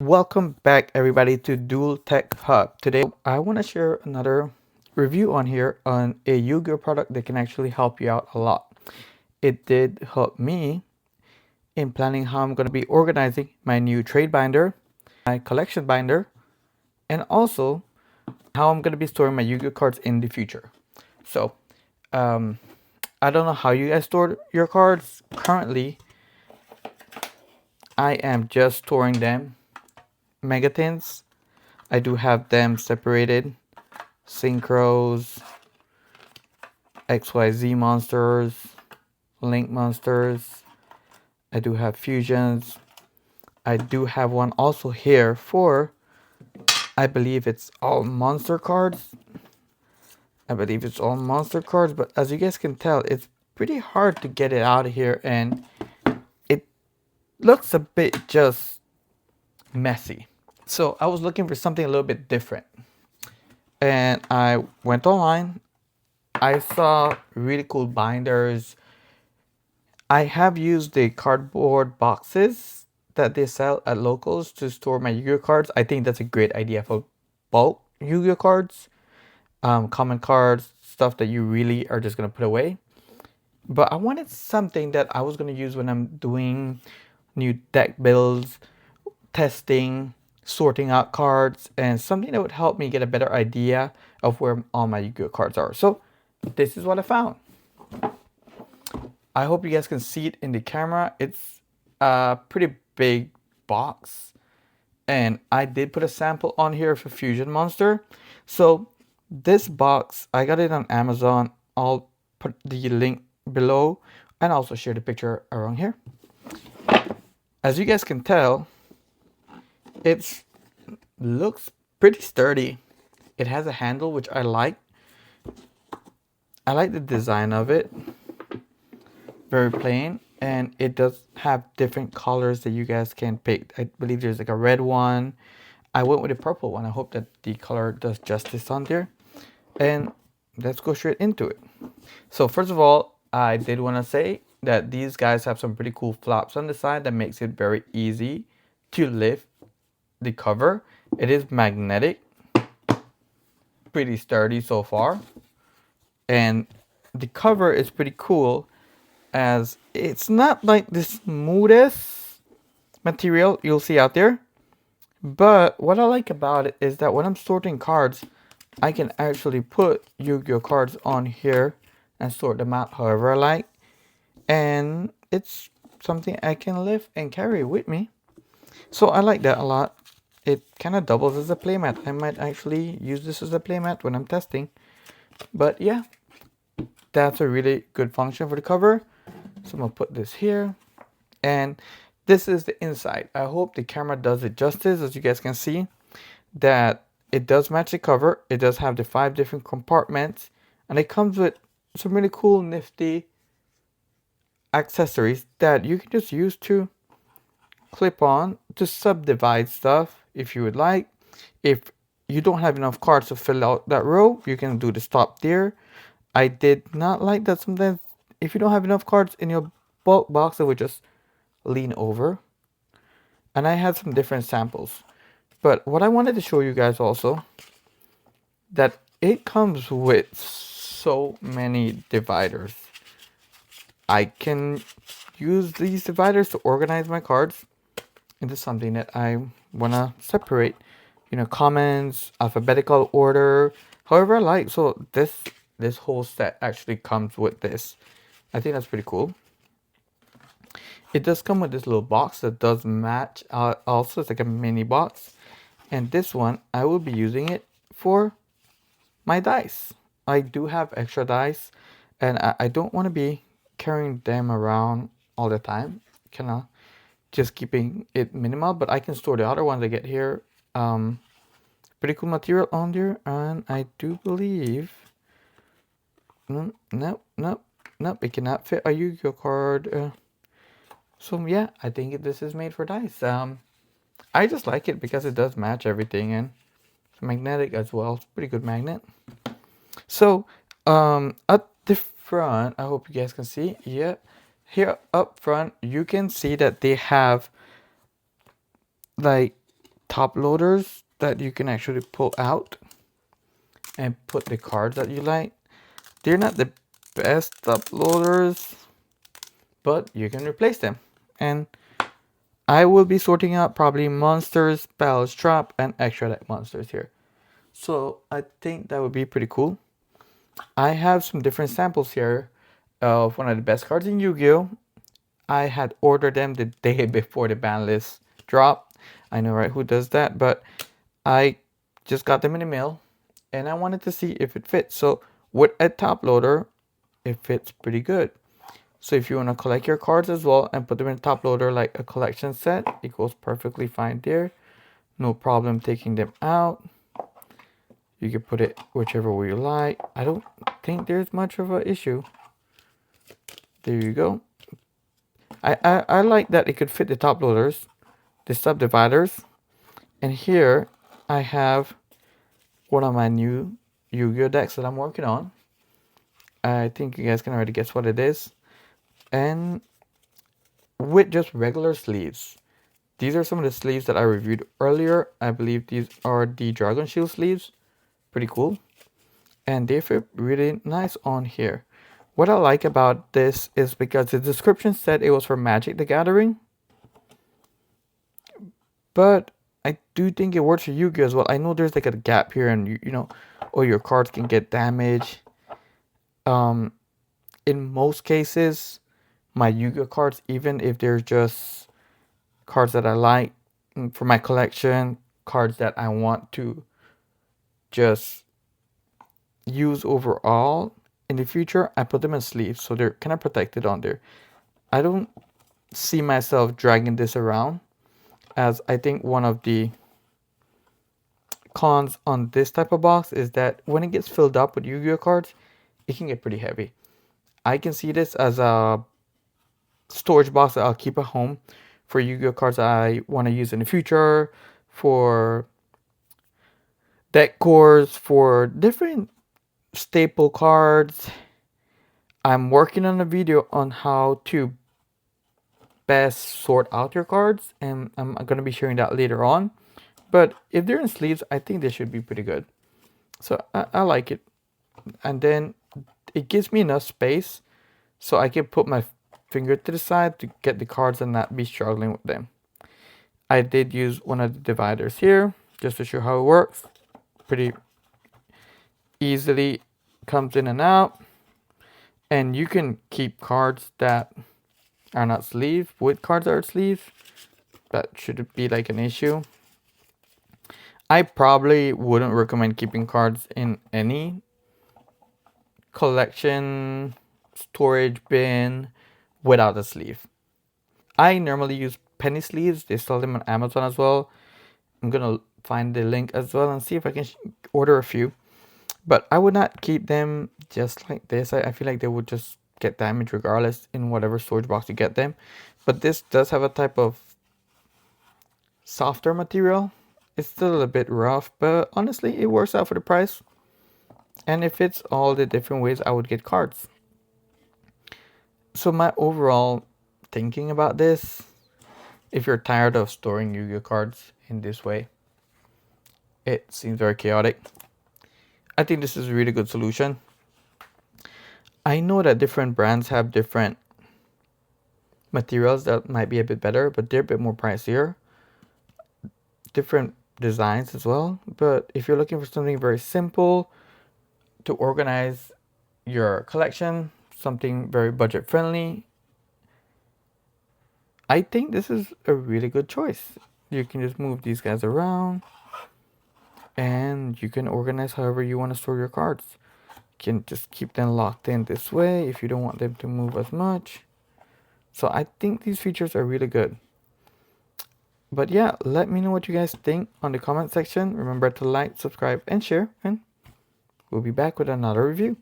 Welcome back everybody to Dual Tech Hub. Today I want to share another review on here on a Yu-Gi-Oh product that can actually help you out a lot. It did help me in planning how I'm going to be organizing my new trade binder, my collection binder, and also how I'm going to be storing my Yu-Gi-Oh cards in the future. So, um, I don't know how you guys store your cards. Currently, I am just storing them megatins. I do have them separated. Synchros, XYZ monsters, Link monsters. I do have fusions. I do have one also here for, I believe it's all monster cards. But as you guys can tell, it's pretty hard to get it out of here and it looks a bit just messy. So I was looking for something a little bit different. And I went online. I saw really cool binders. I have used the cardboard boxes that they sell at locals to store my Yu-Gi-Oh cards. I think that's a great idea for bulk Yu-Gi-Oh cards, common cards, stuff that you really are just gonna put away. But I wanted something that I was gonna use when I'm doing new deck builds, testing, sorting out cards, and something that would help me get a better idea of where all my Yu-Gi-Oh cards are. So this is what I found. I hope you guys can see it in the camera. It's a pretty big box. And I did put a sample on here of a fusion monster. So this box, I got it on Amazon. I'll put the link below and also share the picture around here. As you guys can tell, it looks pretty sturdy. It has a handle, which I like. I like the design of it. Very plain, and it does have different colors that you guys can pick. I believe there's like a red one. I went with a purple one. I hope that the color does justice on there. And let's go straight into it. So first of all, I did want to say that these guys have some pretty cool flaps on the side that makes it very easy to lift the cover. It is magnetic, pretty sturdy so far, and the cover is pretty cool as it's not like the smoothest material you'll see out there. But what I like about it is that when I'm sorting cards, I can actually put Yu-Gi-Oh cards on here and sort them out however I like. And it's something I can lift and carry with me. So I like that a lot. It kind of doubles as a playmat. I might actually use this as a playmat when I'm testing. But yeah, that's a really good function for the cover. So I'm going to put this here. And this is the inside. I hope the camera does it justice. As you guys can see, that it does match the cover. It does have the 5 different compartments. And it comes with some really cool, nifty accessories that you can just use to clip on to subdivide stuff if you would like. If you don't have enough cards to fill out that row, you can do the stop there. I did not like that sometimes if you don't have enough cards in your bulk box, it would just lean over. And I had some different samples. But what I wanted to show you guys also, that it comes with so many dividers. I can use these dividers to organize my cards into something that I want to separate. You know, commons, alphabetical order, however I like. So this whole set actually comes with this. I think that's pretty cool. It does come with this little box that does match. Also, it's like a mini box. And this one, I will be using it for my dice. I do have extra dice, and I don't want to be carrying them around all the time. Kind of just keeping it minimal, but I can store the other ones I get here. Pretty cool material on there, and I do believe. Nope, it cannot fit a Yu-Gi-Oh card. So yeah, I think this is made for dice. I just like it because it does match everything, and it's magnetic as well. It's a pretty good magnet. So at the front, I hope you guys can see. Yeah, here up front, you can see that they have like top loaders that you can actually pull out and put the cards that you like. They're not the best top loaders, but you can replace them. And I will be sorting out probably monsters, battles, trap, and extra deck monsters here. So I think that would be pretty cool. I have some different samples here of one of the best cards in Yu-Gi-Oh! I had ordered them the day before the ban list dropped. I know, right? Who does that? But I just got them in the mail and I wanted to see if it fits. So with a top loader, it fits pretty good. So if you want to collect your cards as well and put them in a top loader like a collection set, it goes perfectly fine there. No problem taking them out. You can put it whichever way you like. I don't think there's much of an issue. There you go. I like that it could fit the top loaders, the subdividers, and here I have one of my new Yu-Gi-Oh decks that I'm working on. I think you guys can already guess what it is. And with just regular sleeves. These are some of the sleeves that I reviewed earlier. I believe these are the Dragon Shield sleeves. Pretty cool. And they fit really nice on here. What I like about this is because the description said it was for Magic the Gathering. But I do think it works for Yu-Gi-Oh as well. I know there's like a gap here and you know, or your cards can get damaged. In most cases, my Yu-Gi-Oh cards, even if they're just cards that I like for my collection, cards that I want to just use overall in the future, I put them in sleeves so they're kind of protected on there. I don't see myself dragging this around, as I think one of the cons on this type of box is that when it gets filled up with Yu-Gi-Oh cards, it can get pretty heavy. I can see this as a storage box that I'll keep at home for Yu-Gi-Oh cards I want to use in the future, for deck cores, for different staple cards. I'm working on a video on how to best sort out your cards, and I'm going to be sharing that later on. But if they're in sleeves, I think they should be pretty good. So I like it. And then it gives me enough space so I can put my finger to the side to get the cards and not be struggling with them. I did use one of the dividers here just to show how it works. Pretty easily comes in and out. And you can keep cards that are not sleeved with cards that are sleeved. That shouldn't be like an issue. I probably wouldn't recommend keeping cards in any collection storage bin without a sleeve. I normally use penny sleeves. They sell them on Amazon as well. I'm gonna find the link as well and see if I can order a few. But I would not keep them just like this. I feel like they would just get damaged regardless in whatever storage box you get them. But this does have a type of softer material. It's still a bit rough, but honestly, it works out for the price. And it fits all the different ways I would get cards. So my overall thinking about this, if you're tired of storing Yu-Gi-Oh cards in this way, it seems very chaotic. I think this is a really good solution. I know that different brands have different materials that might be a bit better, but they're a bit more pricier. Different designs as well. But if you're looking for something very simple to organize your collection, something very budget friendly, I think this is a really good choice. You can just move these guys around and you can organize however you want to store your cards. You can just keep them locked in this way if you don't want them to move as much. So I think these features are really good. But yeah, let me know what you guys think on the comment section. Remember to like, subscribe, and share, and we'll be back with another review.